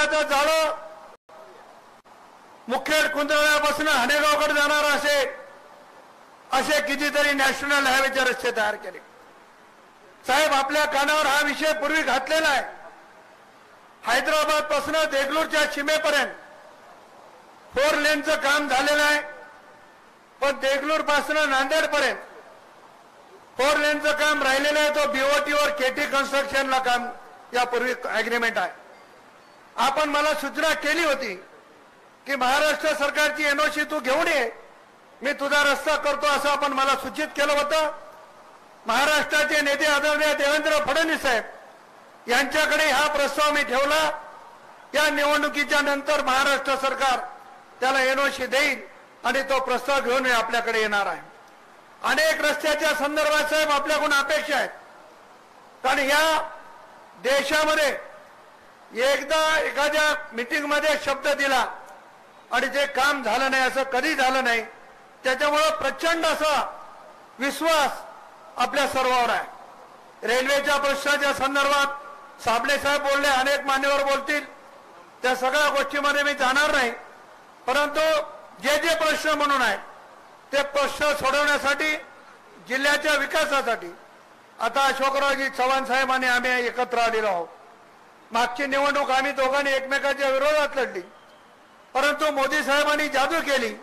रस्त्याचं जाळं मुखेड कुंदळ्यापासून हनेगावकडे जाणार असे कितीतरी नॅशनल हायवेचे रस्ते तयार केले। साहेब, आपल्या कानावर हा विषय पूर्वी घातलेला आहे। हैदराबाद पासून देगलूरच्या सीमेपर्यंत 4 लेनचं काम झालेलं आहे, पण देगलूर पासून नांदेड पर्यंत 4 लेनचं काम राहिलेलं आहे। तो बीओटी और केटी कन्स्ट्रक्शनला काम यापूर्वी अग्रीमेंट आहे। आपण मला सूचना केली होती की महाराष्ट्र सरकारची एनओसी तू घेऊन ये, मी तुझा रस्ता करतो असं आपण मला सूचित केलं होतं। महाराष्ट्राचे नेते आदरणीय देवेंद्र फडणवीस साहेब यांच्याकडे हा प्रस्ताव मी ठेवला। या निवडणुकीच्या नंतर महाराष्ट्र सरकार त्याला एनओसी देईल आणि तो प्रस्ताव घेऊन आपल्याकडे येणार आहे। अनेक रस्त्याच्या संदर्भात साहेब आपल्याकडून अपेक्षा आहेत, कारण या देशामध्ये एकदा एखाद्या मीटिंग मध्ये शब्द दिला आणि जे काम झालं नाही असं कधी झालं नाही। त्याच्यामुळे प्रचंड असा विश्वास आपल्या सर्वांवर आहे। रेल्वेच्या प्रश्नाच्या संदर्भात साबळे साहेब बोलले, अनेक मान्यवर बोलतील, त्या सगळ्या गोष्टीमध्ये मी जाणार नाही, परंतु जे जे प्रश्न म्हणून आहेत ते प्रश्न सोडवण्यासाठी जिल्ह्याच्या विकासासाठी आता अशोकरावजी चव्हाण साहेबांनी आम्ही एकत्र आलेलो आहोत। मागची निवडणूक आम्ही दोघांनी एकमेकाच्या विरोधात लढली, परंतु मोदी साहेबांनी जादू केली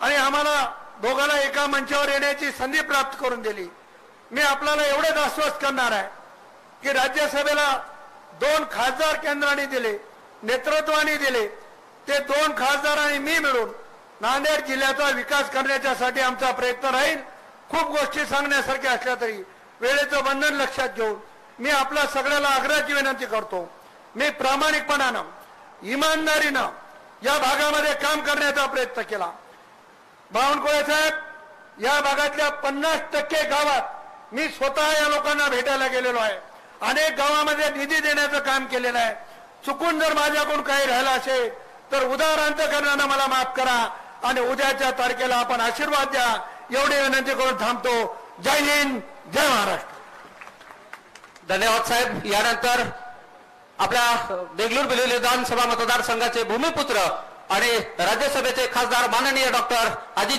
आणि आम्हाला दोघांना एका मंचावर येण्याची संधी प्राप्त करून दिली। मी आपल्याला एवढेच आश्वस्त करणार आहे की राज्यसभेला 2 खासदार केंद्राने दिले, नेतृत्वाने दिले, ते 2 खासदार आणि मी मिळून नांदेड जिल्ह्याचा विकास करण्यासाठी आमचा प्रयत्न राहील। खूप गोष्टी सांगण्यासारख्या असल्या तरी वेळेचं बंधन लक्षात घेऊन मी आपल्या सगळ्याला आग्रहाची विनंती करतो, मी प्रामाणिकपणानं इमानदारीनं या भागामध्ये काम करण्याचा प्रयत्न केला। बावनकुळे साहेब, या भागातल्या 50% गावात मी स्वतः या लोकांना भेटायला गेलेलो आहे। अनेक गावामध्ये निधी देण्याचं काम केलेलं आहे। चुकून जर माझ्याकडून काही राहिलं असेल तर उदाहरणार्थ मला माफ करा आणि उद्याच्या तारखेला आपण आशीर्वाद द्या, एवढी विनंती करून थांबतो। जय हिंद, जय महाराष्ट्र। धन्यवाद साहेब। यानंतर आपल्या देगलूर बिलोली विधानसभा मतदारसंघाचे भूमिपुत्र आणि राज्यसभेचे खासदार माननीय डॉक्टर अजित